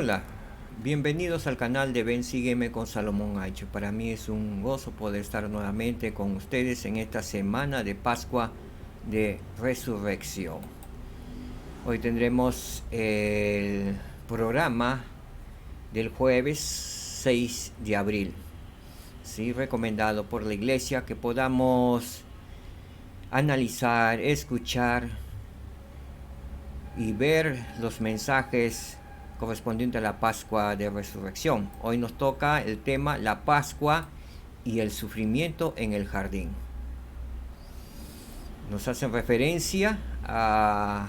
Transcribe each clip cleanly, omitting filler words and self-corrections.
Hola, bienvenidos al canal de Ven Sígueme con Salomón H. Para mí es un gozo poder estar nuevamente con ustedes en esta semana de Pascua de Resurrección. Hoy tendremos el programa del jueves 6 de abril. Sí, recomendado por la iglesia que podamos analizar, escuchar y ver los mensajes correspondientes a la Pascua de Resurrección. Hoy nos toca el tema la Pascua y el sufrimiento en el jardín. Nos hacen referencia a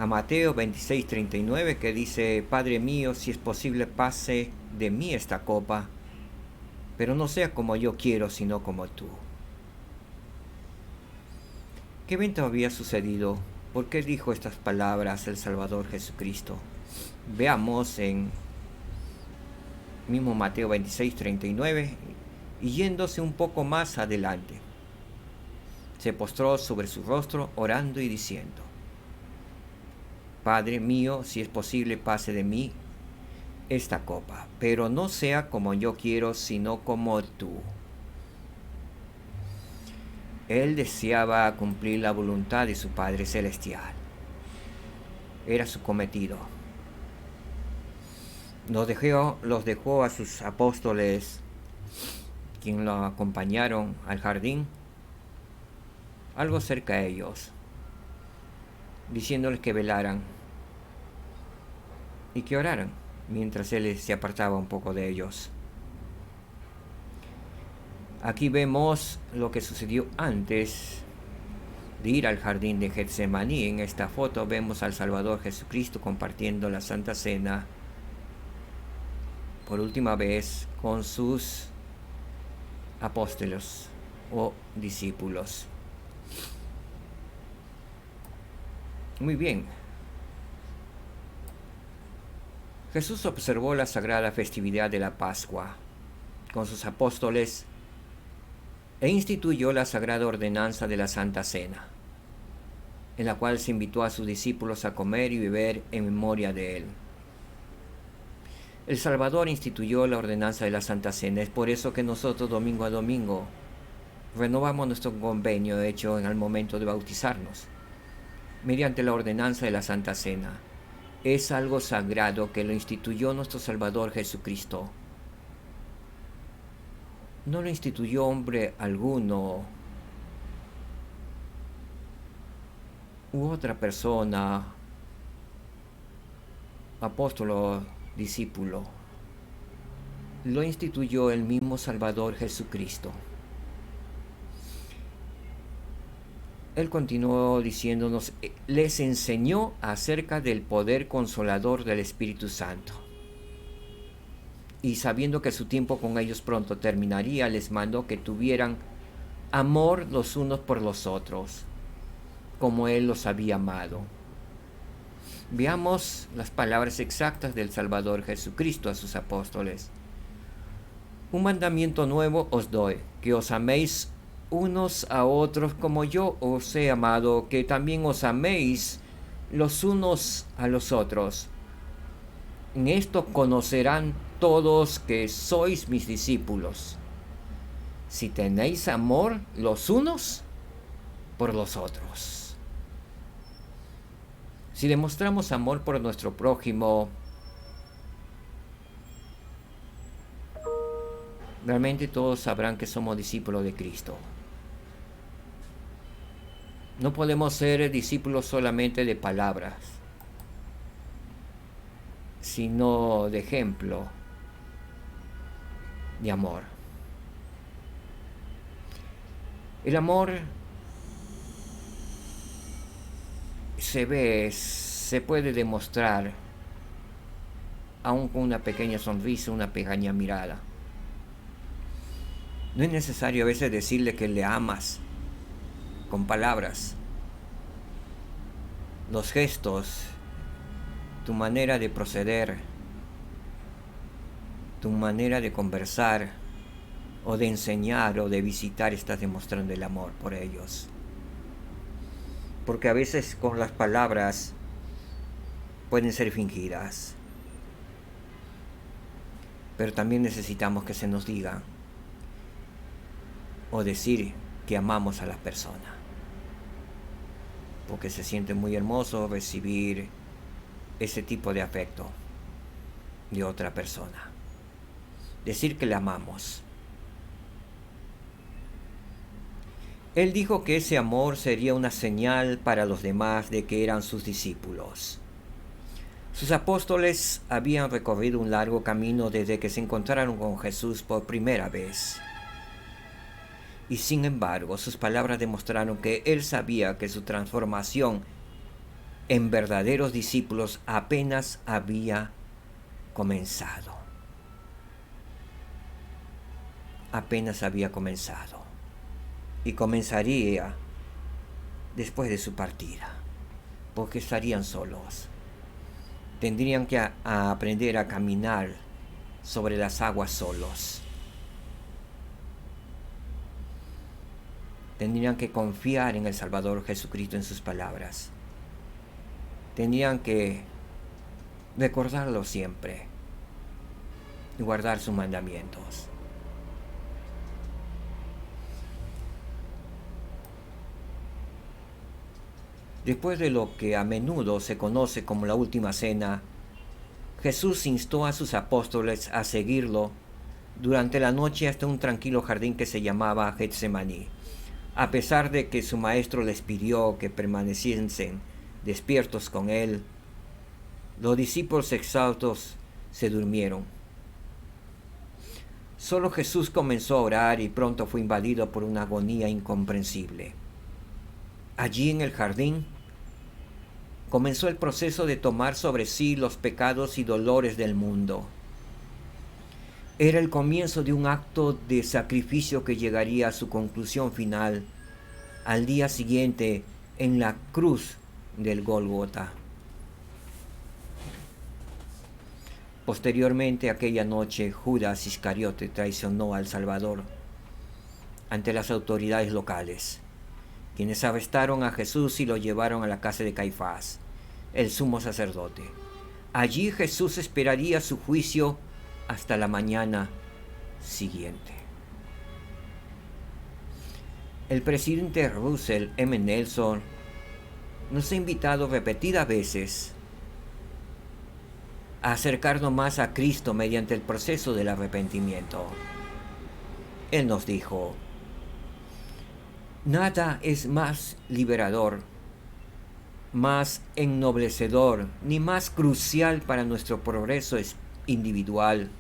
Mateo 26:39 que dice: Padre mío, si es posible pase de mí esta copa, pero no sea como yo quiero, sino como tú. ¿Qué evento había sucedido? ¿Por qué dijo estas palabras el Salvador Jesucristo? Veamos en mismo Mateo 26:39 y yéndose un poco más adelante. Se postró sobre su rostro orando y diciendo: Padre mío, si es posible pase de mí esta copa, pero no sea como yo quiero, sino como tú. Él deseaba cumplir la voluntad de su Padre Celestial. Era su cometido. Los dejó a sus apóstoles, quienes lo acompañaron al jardín, algo cerca de ellos, diciéndoles que velaran y que oraran mientras él se apartaba un poco de ellos. Aquí vemos lo que sucedió antes de ir al jardín de Getsemaní. En esta foto vemos al Salvador Jesucristo compartiendo la Santa Cena por última vez con sus apóstoles o discípulos. Muy bien. Jesús observó la sagrada festividad de la Pascua con sus apóstoles e instituyó la sagrada ordenanza de la Santa Cena, en la cual se invitó a sus discípulos a comer y beber en memoria de él. El Salvador instituyó la ordenanza de la Santa Cena. Es por eso que nosotros domingo a domingo renovamos nuestro convenio hecho en el momento de bautizarnos, mediante la ordenanza de la Santa Cena. Es algo sagrado que lo instituyó nuestro Salvador Jesucristo. No lo instituyó hombre alguno u otra persona, apóstol o discípulo. Lo instituyó el mismo Salvador Jesucristo. Él continuó diciéndonos, les enseñó acerca del poder consolador del Espíritu Santo. Y sabiendo que su tiempo con ellos pronto terminaría, les mandó que tuvieran amor los unos por los otros, como Él los había amado. Veamos las palabras exactas del Salvador Jesucristo a sus apóstoles. Un mandamiento nuevo os doy, que os améis unos a otros como yo os he amado, que también os améis los unos a los otros. En esto conocerán todos que sois mis discípulos, si tenéis amor los unos por los otros. Si demostramos amor por nuestro prójimo, realmente todos sabrán que somos discípulos de Cristo. No podemos ser discípulos solamente de palabras, sino de ejemplo, de amor. El amor se puede demostrar aún con una pequeña sonrisa, una pequeña mirada. No es necesario a veces decirle que le amas con palabras. Los gestos, tu manera de proceder, tu manera de conversar o de enseñar o de visitar, estás demostrando el amor por ellos. Porque a veces con las palabras pueden ser fingidas. pero también necesitamos que se nos diga o decir que amamos a las personas, porque se siente muy hermoso recibir ese tipo de afecto de otra persona. Decir que la amamos. Él dijo que ese amor sería una señal para los demás de que eran sus discípulos. Sus apóstoles habían recorrido un largo camino desde que se encontraron con Jesús por primera vez. Y sin embargo, sus palabras demostraron que él sabía que su transformación en verdaderos discípulos apenas había comenzado. Apenas había comenzado. Y comenzaría después de su partida, porque estarían solos. Tendrían que aprender a caminar sobre las aguas solos. Tendrían que confiar en el Salvador Jesucristo, en sus palabras. Tendrían que recordarlo siempre y guardar sus mandamientos. Después de lo que a menudo se conoce como la última cena, Jesús instó a sus apóstoles a seguirlo durante la noche hasta un tranquilo jardín que se llamaba Getsemaní. A pesar de que su maestro les pidió que permaneciesen despiertos con él, los discípulos exhaustos se durmieron. Solo Jesús comenzó a orar y pronto fue invadido por una agonía incomprensible. Allí en el jardín comenzó el proceso de tomar sobre sí los pecados y dolores del mundo. Era el comienzo de un acto de sacrificio que llegaría a su conclusión final al día siguiente en la cruz del Gólgota. Posteriormente, aquella noche, Judas Iscariote traicionó al Salvador ante las autoridades locales, quienes arrestaron a Jesús y lo llevaron a la casa de Caifás, el sumo sacerdote. Allí Jesús esperaría su juicio hasta la mañana siguiente. El presidente Russell M. Nelson nos ha invitado repetidas veces a acercarnos más a Cristo mediante el proceso del arrepentimiento. Él nos dijo: nada es más liberador, más ennoblecedor, ni más crucial para nuestro progreso individual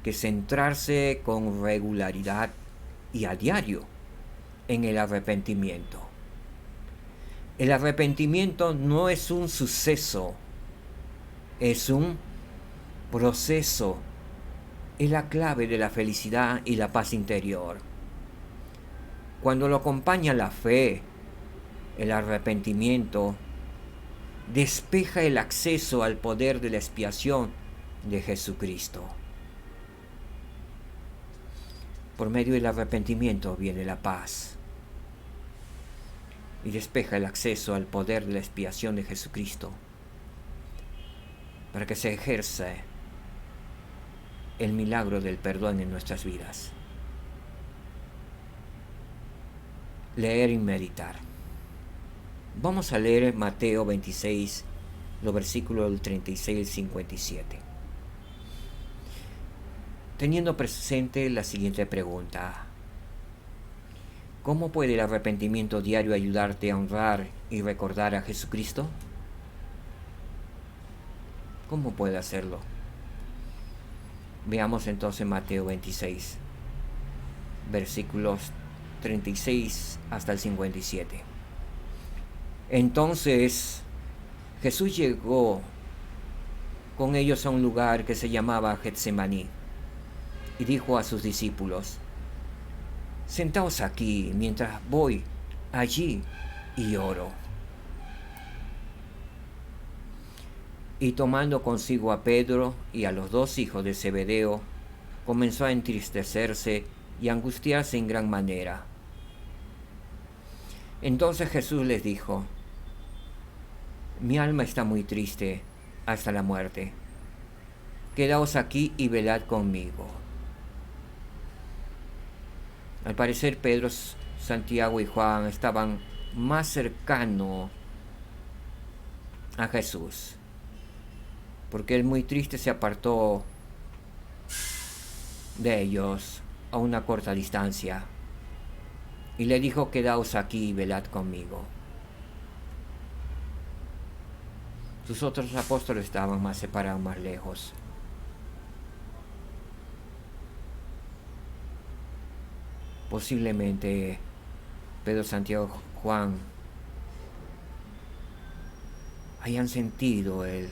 que centrarse con regularidad y a diario en el arrepentimiento. El arrepentimiento no es un suceso, es un proceso. Es la clave de la felicidad y la paz interior. Cuando lo acompaña la fe, el arrepentimiento despeja el acceso al poder de la expiación de Jesucristo. Por medio del arrepentimiento viene la paz y despeja el acceso al poder de la expiación de Jesucristo para que se ejerza el milagro del perdón en nuestras vidas. Leer y meditar. Vamos a leer Mateo 26, los versículos del 36 al 57. Teniendo presente la siguiente pregunta: ¿cómo puede el arrepentimiento diario ayudarte a honrar y recordar a Jesucristo? ¿Cómo puede hacerlo? Veamos entonces Mateo 26, versículos 36 hasta el 57. Entonces Jesús llegó con ellos a un lugar que se llamaba Getsemaní y dijo a sus discípulos: sentaos aquí mientras voy allí y oro. Y tomando consigo a Pedro y a los dos hijos de Zebedeo, comenzó a entristecerse y angustiarse en gran manera. Entonces Jesús les dijo: mi alma está muy triste hasta la muerte. quedaos aquí y velad conmigo. Al parecer Pedro, Santiago y Juan estaban más cercanos a Jesús, porque él muy triste se apartó de ellos a una corta distancia y le dijo: quedaos aquí y velad conmigo. Sus otros apóstoles estaban más separados, más lejos. Posiblemente Pedro, Santiago, Juan hayan sentido el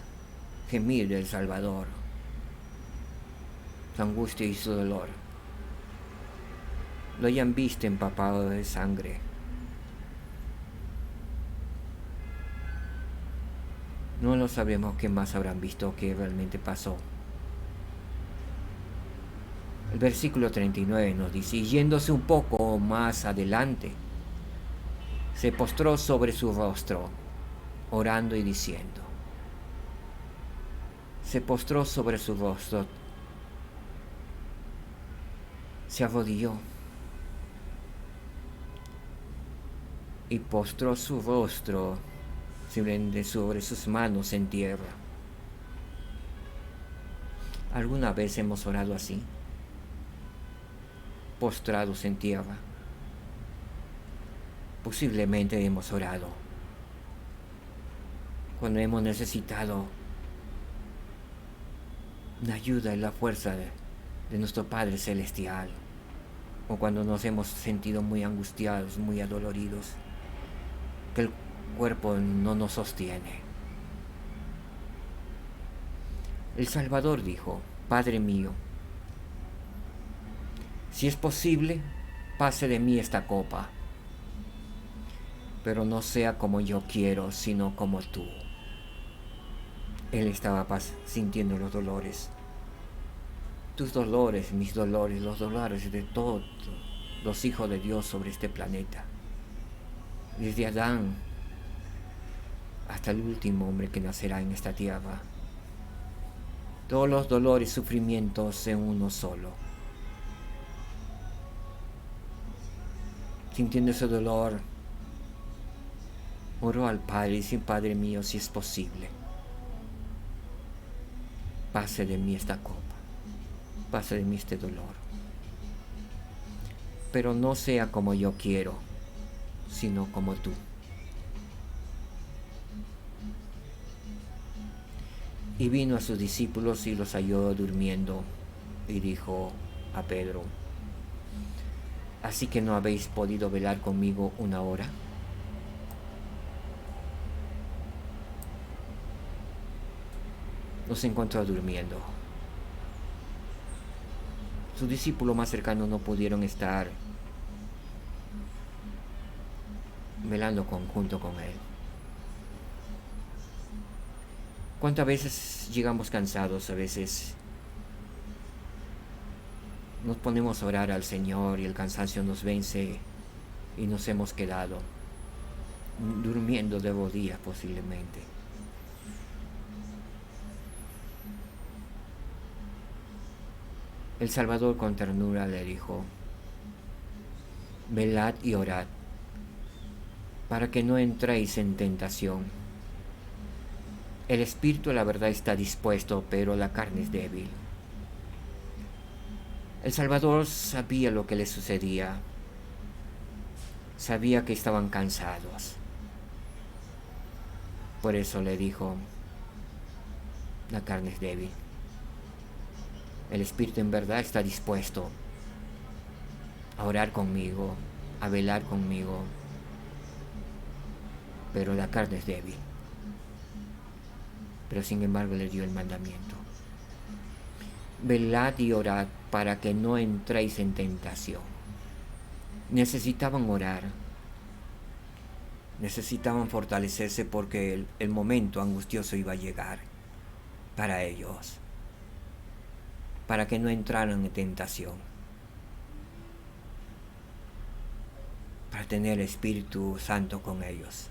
gemir del Salvador, su angustia y su dolor. Lo hayan visto empapado de sangre. No lo sabemos qué más habrán visto, qué realmente pasó. El versículo 39 nos dice: y yéndose un poco más adelante, se postró sobre su rostro, orando y diciendo. Se postró sobre su rostro, se arrodilló y postró su rostro sobre sus manos en tierra. ¿Alguna vez hemos orado así, postrados en tierra? Posiblemente hemos orado cuando hemos necesitado la ayuda y la fuerza de nuestro Padre Celestial, o cuando nos hemos sentido muy angustiados, muy adoloridos, que el cuerpo no nos sostiene. El Salvador dijo: Padre mío, si es posible, pase de mí esta copa, pero no sea como yo quiero, sino como tú. Él estaba sintiendo los dolores. Tus dolores, mis dolores, los dolores de todos los hijos de Dios sobre este planeta. Desde Adán hasta el último hombre que nacerá en esta tierra. Todos los dolores y sufrimientos en uno solo. Sintiendo ese dolor, oró al Padre y dice: Padre mío, si es posible, pase de mí esta copa, pase de mí este dolor, pero no sea como yo quiero, sino como tú. Y vino a sus discípulos y los halló durmiendo, y dijo a Pedro: ¿así que no habéis podido velar conmigo una hora? Los encontró durmiendo. Sus discípulos más cercanos no pudieron estar velando junto con él. ¿Cuántas veces llegamos cansados? A veces nos ponemos a orar al Señor y el cansancio nos vence y nos hemos quedado durmiendo de rodillas posiblemente. El Salvador con ternura le dijo: velad y orad, para que no entréis en tentación. El espíritu, la verdad, está dispuesto, pero la carne es débil. El Salvador sabía lo que les sucedía. Sabía que estaban cansados. Por eso le dijo: la carne es débil. El espíritu en verdad está dispuesto a orar conmigo, a velar conmigo, pero la carne es débil. Pero sin embargo le dio el mandamiento: velad y orad para que no entréis en tentación. Necesitaban orar, necesitaban fortalecerse porque el momento angustioso iba a llegar para ellos, para que no entraran en tentación, para tener el Espíritu Santo con ellos.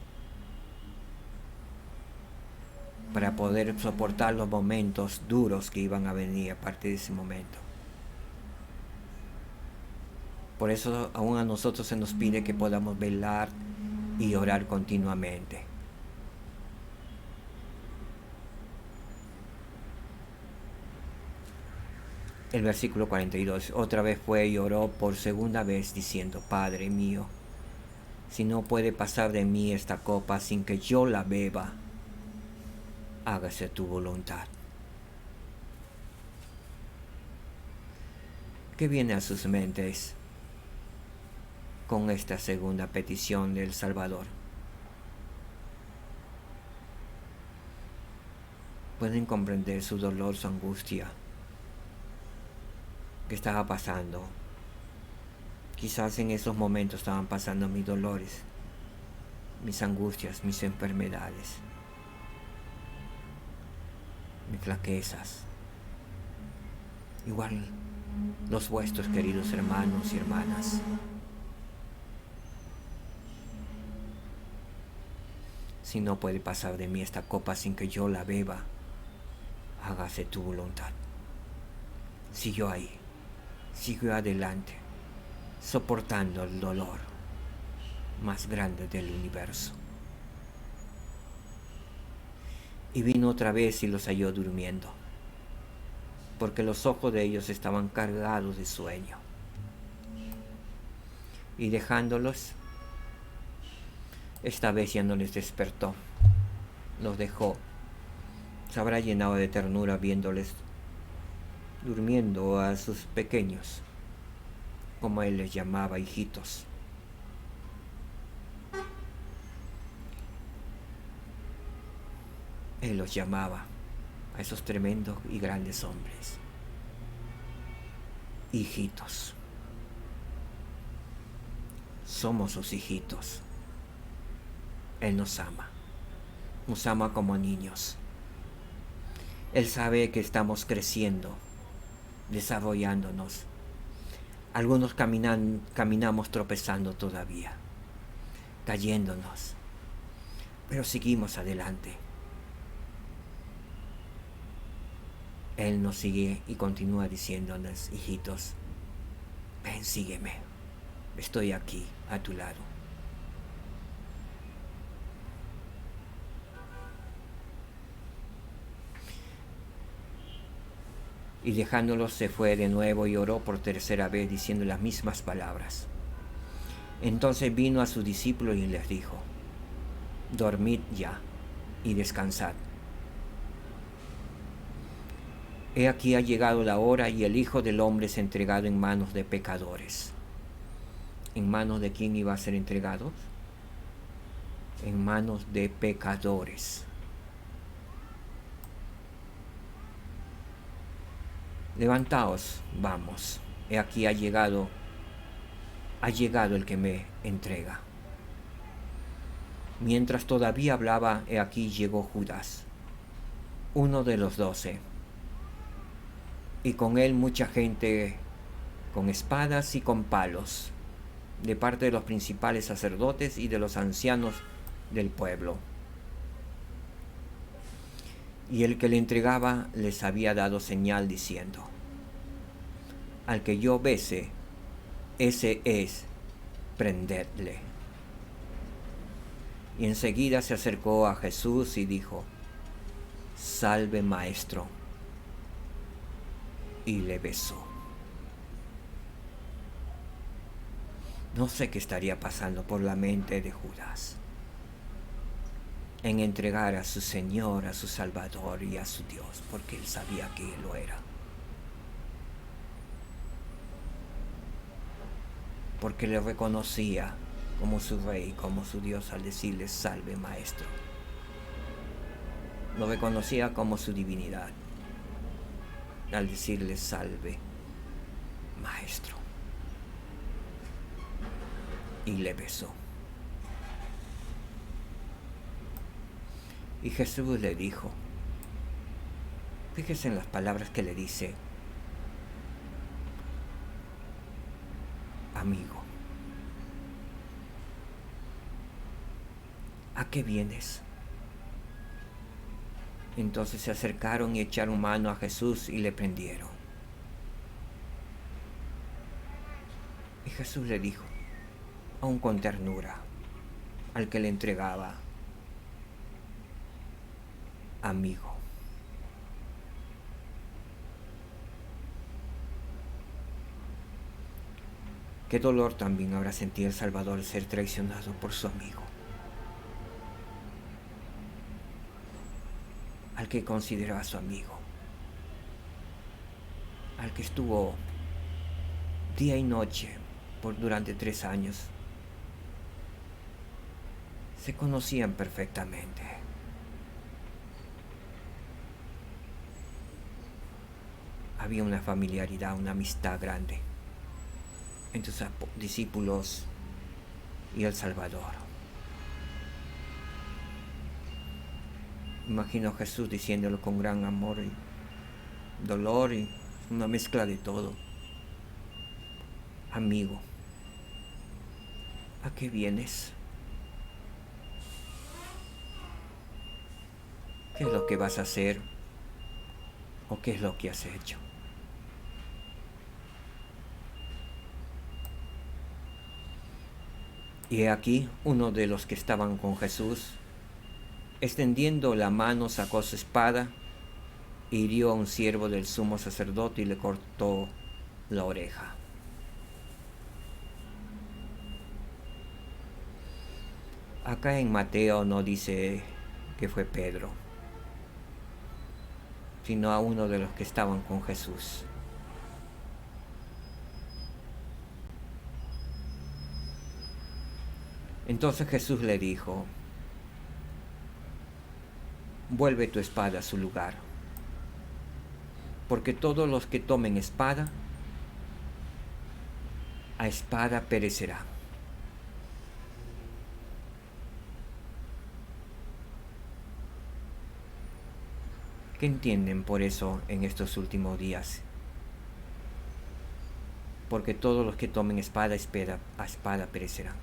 para poder soportar los momentos duros que iban a venir a partir de ese momento. Por eso aún a nosotros se nos pide que podamos velar y orar continuamente. El versículo 42, otra vez fue y oró por segunda vez diciendo, Padre mío, si no puede pasar de mí esta copa sin que yo la beba, hágase tu voluntad. ¿Qué viene a sus mentes con esta segunda petición del Salvador? Pueden comprender su dolor, su angustia que estaba pasando. Quizás en esos momentos estaban pasando mis dolores, mis angustias, mis enfermedades, mis flaquezas. Igual los vuestros, queridos hermanos y hermanas. Si no puede pasar de mí esta copa sin que yo la beba, hágase tu voluntad. Siguió ahí, siguió adelante, soportando el dolor más grande del universo. Y vino otra vez y los halló durmiendo, porque los ojos de ellos estaban cargados de sueño. Y dejándolos, esta vez ya no les despertó, los dejó. Se habrá llenado de ternura viéndoles durmiendo a sus pequeños, como él les llamaba, hijitos. Él los llamaba a esos tremendos y grandes hombres, hijitos. Somos sus hijitos. Él nos ama como niños. Él sabe que estamos creciendo, desarrollándonos. Algunos caminamos tropezando todavía, cayéndonos, pero seguimos adelante. Él nos sigue y continúa diciéndonos, hijitos, ven, sígueme, estoy aquí a tu lado. Y dejándolos se fue de nuevo y oró por tercera vez diciendo las mismas palabras. Entonces vino a sus discípulos y les dijo, dormid ya y descansad. He aquí ha llegado la hora y el Hijo del Hombre es entregado en manos de pecadores. ¿En manos de quién iba a ser entregado? En manos de pecadores. Levantaos, vamos, he aquí ha llegado el que me entrega. Mientras todavía hablaba, he aquí llegó Judas, uno de los 12, y con él mucha gente con espadas y con palos, de parte de los principales sacerdotes y de los ancianos del pueblo. Y el que le entregaba les había dado señal diciendo, al que yo bese, ese es, prendedle. Y enseguida se acercó a Jesús y dijo, salve, maestro, y le besó. No sé qué estaría pasando por la mente de Judas en entregar a su Señor, a su Salvador y a su Dios, porque él sabía que él lo era. Porque le reconocía como su Rey, como su Dios al decirle, salve, maestro. Lo reconocía como su divinidad al decirle, salve, maestro. Y le besó. Y Jesús le dijo, fíjese en las palabras que le dice, amigo, ¿a qué vienes? Entonces se acercaron y echaron mano a Jesús y le prendieron. Y Jesús le dijo, aún con ternura, al que le entregaba, amigo. Qué dolor también habrá sentido el Salvador al ser traicionado por su amigo, al que consideraba su amigo, al que estuvo día y noche durante 3 años. Se conocían perfectamente. Había una familiaridad, una amistad grande entre sus discípulos y el Salvador. Imagino a Jesús diciéndolo con gran amor y dolor y una mezcla de todo. Amigo, ¿a qué vienes? ¿Qué es lo que vas a hacer? ¿O qué es lo que has hecho? Y he aquí uno de los que estaban con Jesús, extendiendo la mano, sacó su espada, hirió a un siervo del sumo sacerdote y le cortó la oreja. Acá en Mateo no dice que fue Pedro, sino a uno de los que estaban con Jesús. Entonces Jesús le dijo, vuelve tu espada a su lugar, porque todos los que tomen espada, a espada perecerá. ¿Qué entienden por eso en estos últimos días? Porque todos los que tomen espada, a espada perecerán.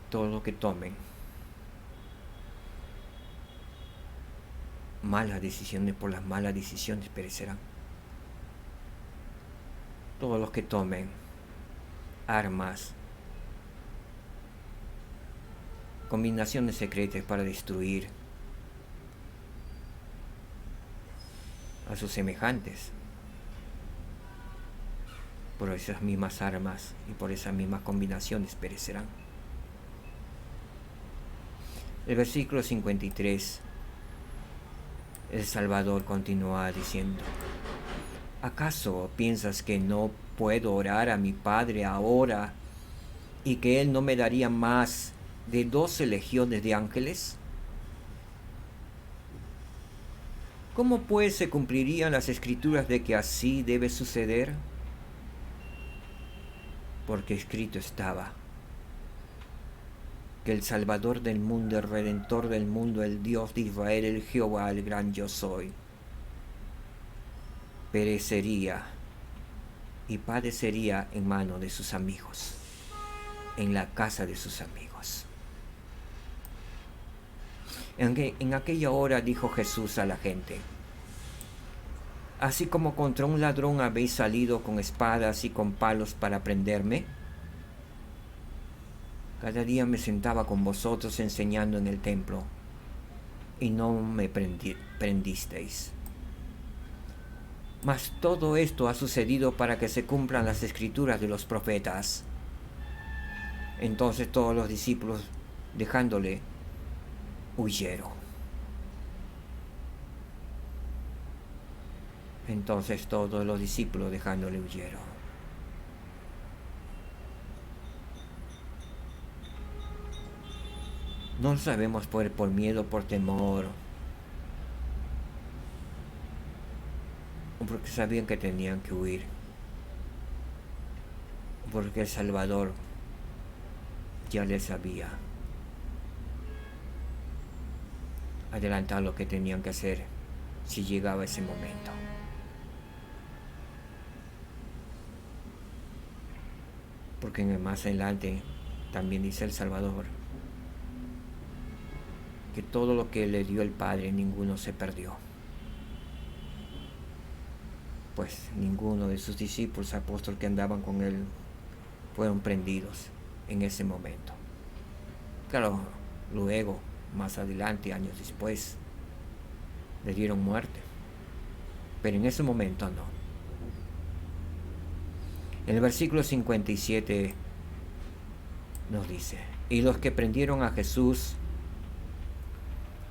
Todos los que tomen malas decisiones, por las malas decisiones perecerán. Todos los que tomen armas, combinaciones secretas para destruir a sus semejantes, por esas mismas armas y por esas mismas combinaciones perecerán. El versículo 53, el Salvador continúa diciendo, ¿acaso piensas que no puedo orar a mi Padre ahora y que Él no me daría más de 12 legiones de ángeles? ¿Cómo pues se cumplirían las escrituras de que así debe suceder? Porque escrito estaba que el Salvador del mundo, el Redentor del mundo, el Dios de Israel, el Jehová, el gran yo soy, perecería y padecería en mano de sus amigos, en la casa de sus amigos. En aquella hora dijo Jesús a la gente, así como contra un ladrón habéis salido con espadas y con palos para prenderme, cada día me sentaba con vosotros enseñando en el templo, y no me prendisteis. Mas todo esto ha sucedido para que se cumplan las escrituras de los profetas. Entonces todos los discípulos, dejándole, huyeron. Entonces todos los discípulos, dejándole, huyeron. No sabemos por miedo, por temor, o porque sabían que tenían que huir, porque el Salvador ya les había adelantado lo que tenían que hacer si llegaba ese momento. Porque más adelante también dice el Salvador que todo lo que le dio el Padre, ninguno se perdió. Pues ninguno de sus discípulos, apóstoles que andaban con él, fueron prendidos en ese momento. Claro, luego, más adelante, años después, le dieron muerte. Pero en ese momento no. En el versículo 57 nos dice: y los que prendieron a Jesús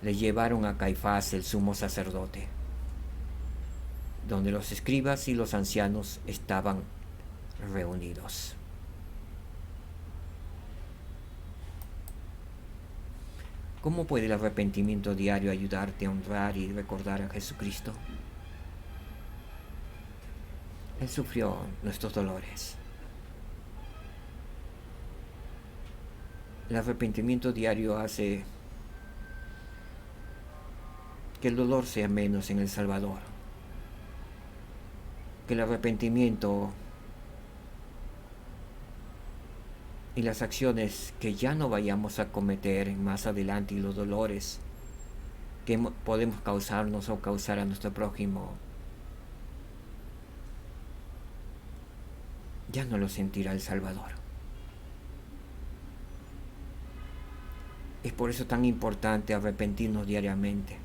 le llevaron a Caifás, el sumo sacerdote, donde los escribas y los ancianos estaban reunidos. ¿Cómo puede el arrepentimiento diario ayudarte a honrar y recordar a Jesucristo? Él sufrió nuestros dolores. El arrepentimiento diario hace que el dolor sea menos en el Salvador. Que el arrepentimiento y las acciones que ya no vayamos a cometer más adelante, y los dolores que podemos causarnos o causar a nuestro prójimo, ya no lo sentirá el Salvador. Es por eso tan importante arrepentirnos diariamente,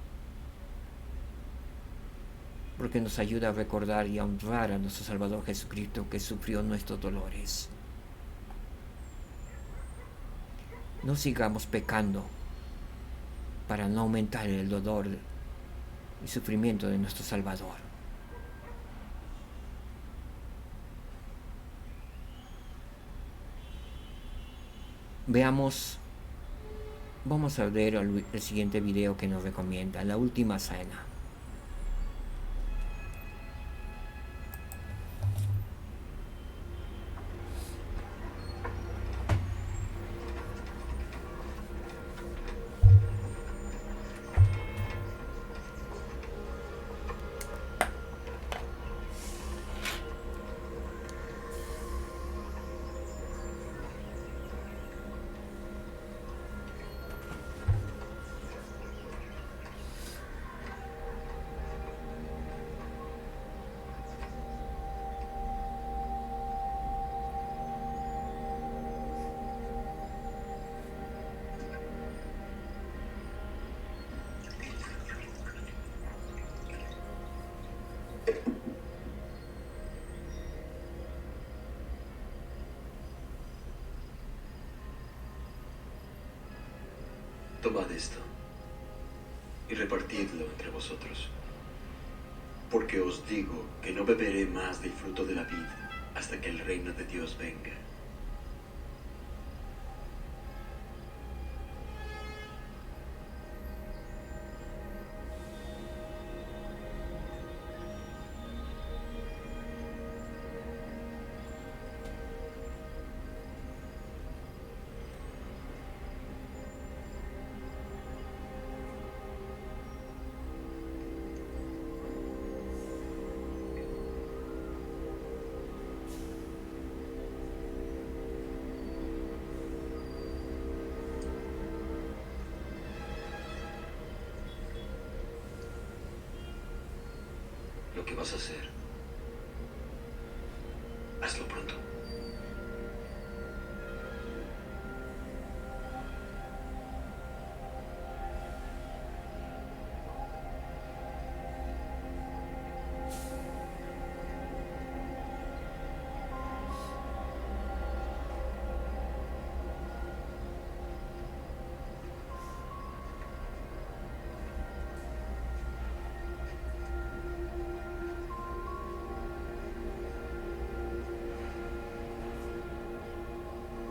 porque nos ayuda a recordar y a honrar a nuestro Salvador Jesucristo, que sufrió nuestros dolores. No sigamos pecando para no aumentar el dolor y sufrimiento de nuestro Salvador. Vamos a ver el siguiente video que nos recomienda, la última cena. Tomad esto y repartidlo entre vosotros, porque os digo que no beberé más del fruto de la vid hasta que el reino de Dios venga. Lo que vas a hacer, hazlo pronto.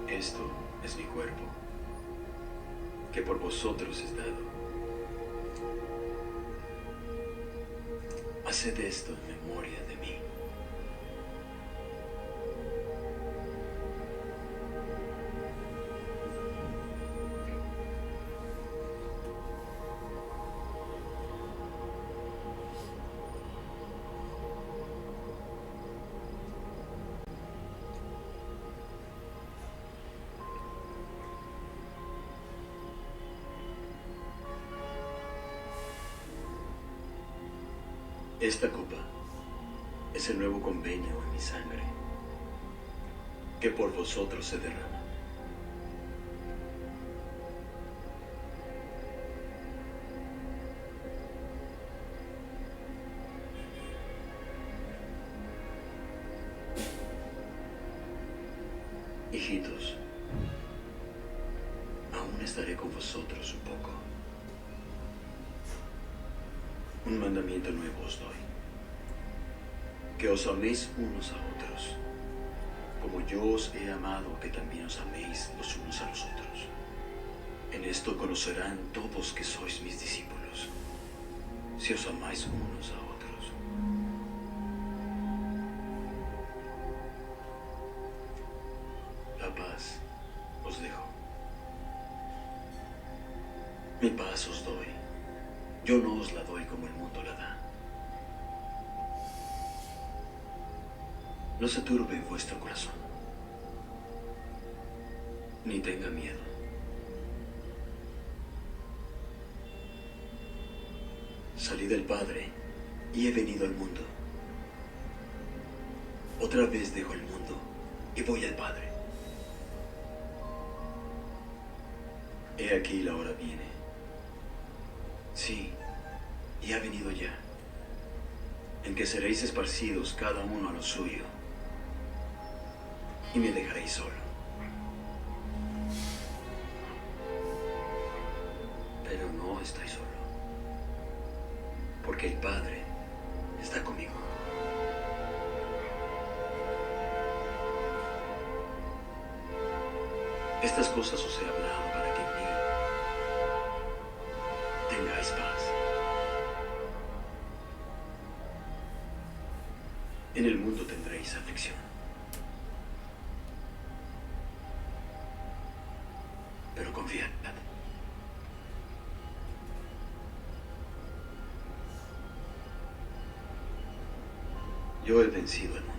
Esto es mi cuerpo, que por vosotros es dado. Haced esto en memoria de mí. Esta copa es el nuevo convenio en mi sangre, que por vosotros se derrama. Hijitos, aún estaré con vosotros un poco. Un mandamiento nuevo os doy: que os améis unos a otros, como yo os he amado, que también os améis los unos a los otros. En esto conocerán todos que sois mis discípulos, si os amáis unos a otros. La paz os dejo. Mi paz os doy. Yo no os la doy como el mundo la da. No se turbe vuestro corazón, ni tenga miedo. Salí del Padre y he venido al mundo. Otra vez dejo el mundo y voy al Padre. He aquí la hora viene. Sí, y ha venido ya, en que seréis esparcidos cada uno a lo suyo, y me dejaréis solo. Pero no estoy solo, porque el Padre está conmigo. Estas cosas os he hablado para que en mí tengáis paz. En el mundo tendréis aflicción, pero confiad. Yo he vencido el mundo.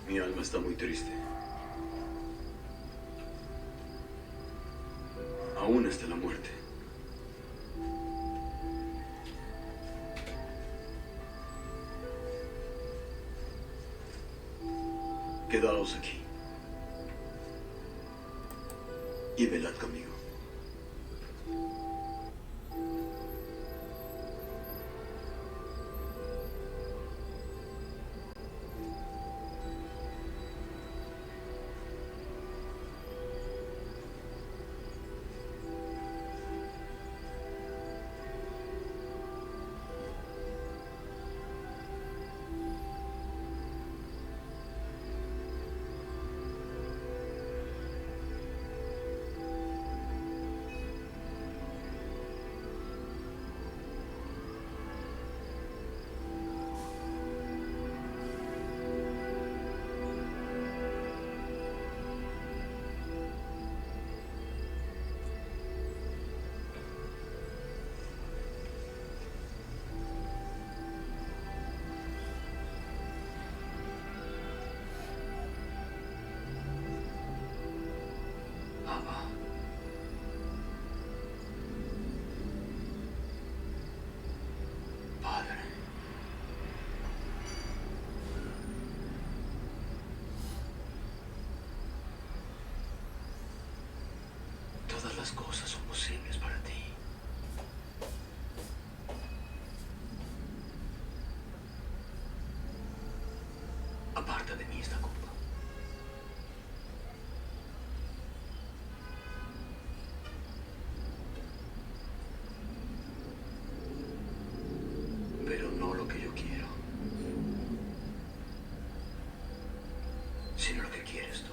Mi alma está muy triste, aún hasta la muerte. Quedaos aquí y velad conmigo. las cosas son posibles para ti. Aparta de mí esta copa. Pero no lo que yo quiero, sino lo que quieres tú.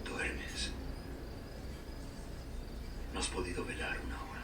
Duermes. No has podido velar una hora.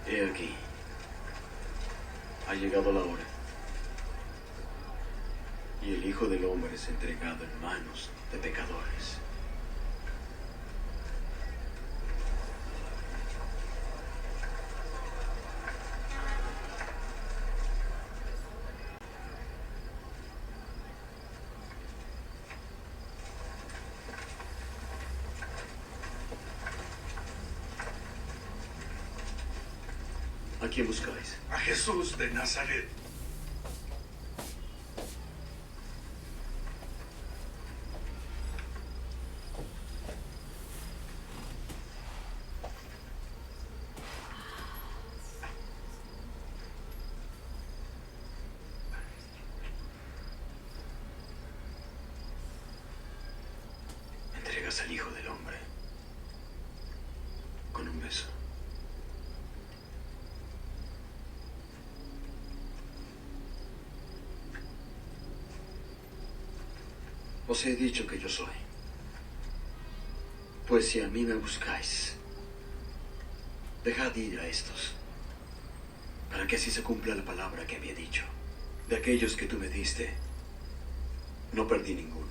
He aquí, ha llegado la hora, y el Hijo del Hombre es entregado en manos de pecadores. ¿A quién buscáis? A Jesús de Nazaret. Entregas al Hijo del Hombre con un beso. Os he dicho que yo soy. Pues si a mí me buscáis, dejad ir a estos, para que así se cumpla la palabra que había dicho. De aquellos que tú me diste, no perdí ninguno.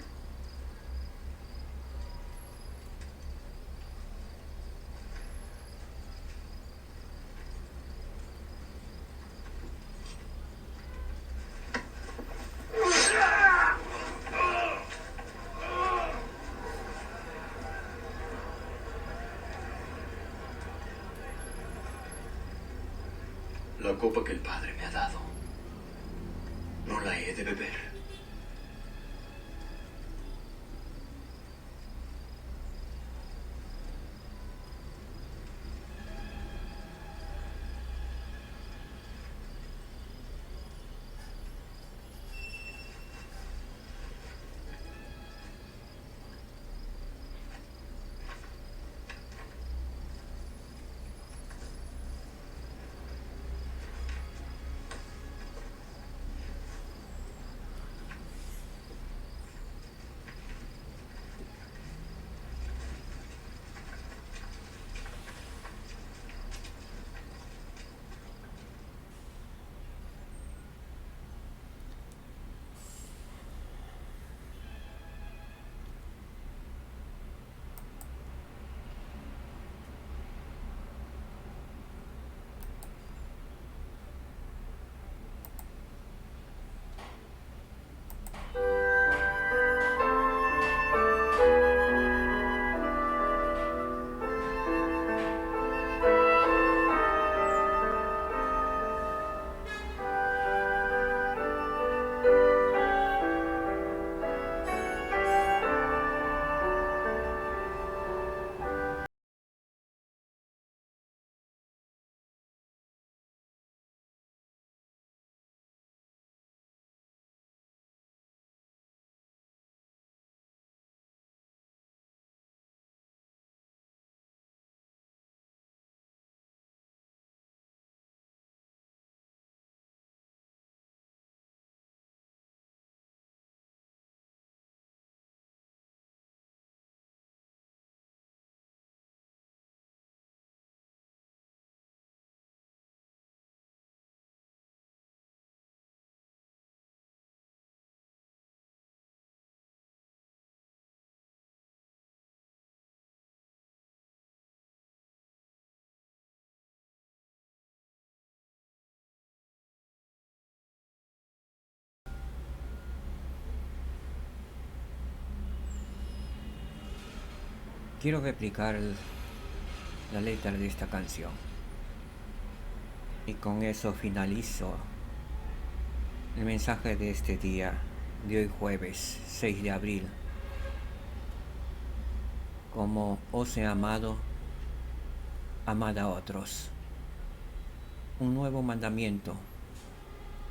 La copa que el Padre me ha dado, no la he de beber. Quiero replicar la letra de esta canción. Y con eso finalizo el mensaje de este día, de hoy jueves 6 de abril. Como os he amado, amad a otros. Un nuevo mandamiento,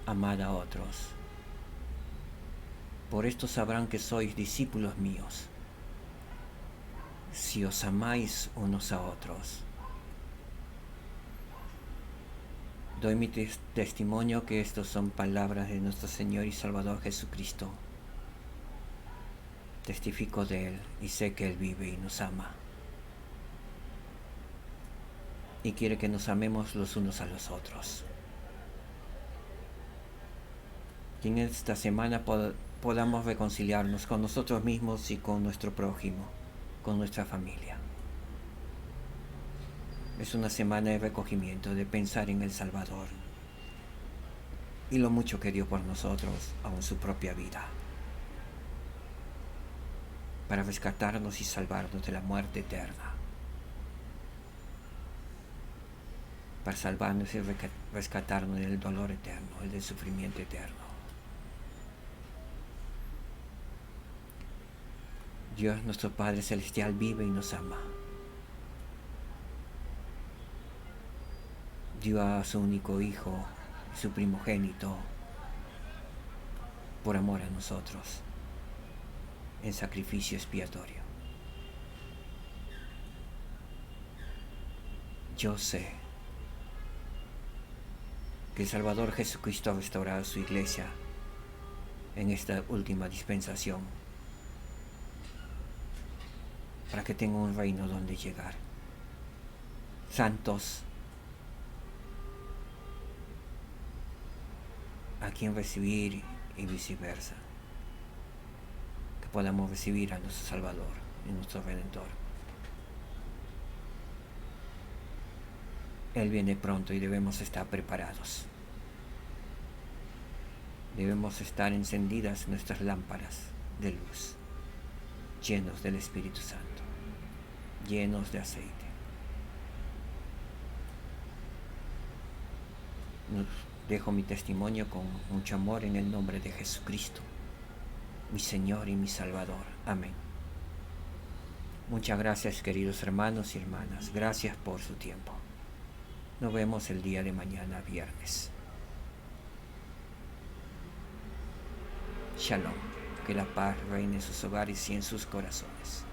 amad a otros. Por esto sabrán que sois discípulos míos, si os amáis unos a otros. Doy mi testimonio que estas son palabras de nuestro Señor y Salvador Jesucristo. Testifico de Él y sé que Él vive y nos ama. Y quiere que nos amemos los unos a los otros. Que en esta semana podamos reconciliarnos con nosotros mismos y con nuestro prójimo, con nuestra familia. Es una semana de recogimiento, de pensar en el Salvador y lo mucho que dio por nosotros, aun su propia vida, para rescatarnos y salvarnos de la muerte eterna, para salvarnos y rescatarnos del dolor eterno, el del sufrimiento eterno. Dios nuestro Padre Celestial vive y nos ama. Dio a su único Hijo, su primogénito, por amor a nosotros, en sacrificio expiatorio. Yo sé que el Salvador Jesucristo ha restaurado su iglesia en esta última dispensación para que tengan un reino donde llegar. Santos a quien recibir y viceversa. Que podamos recibir a nuestro Salvador y nuestro Redentor. Él viene pronto y debemos estar preparados. Debemos estar encendidas nuestras lámparas de luz, llenos del Espíritu Santo, llenos de aceite. Dejo mi testimonio con mucho amor en el nombre de Jesucristo, mi Señor y mi Salvador. Amén. Muchas gracias, queridos hermanos y hermanas. Gracias por su tiempo. Nos vemos el día de mañana, viernes. Shalom. Que la paz reine en sus hogares y en sus corazones.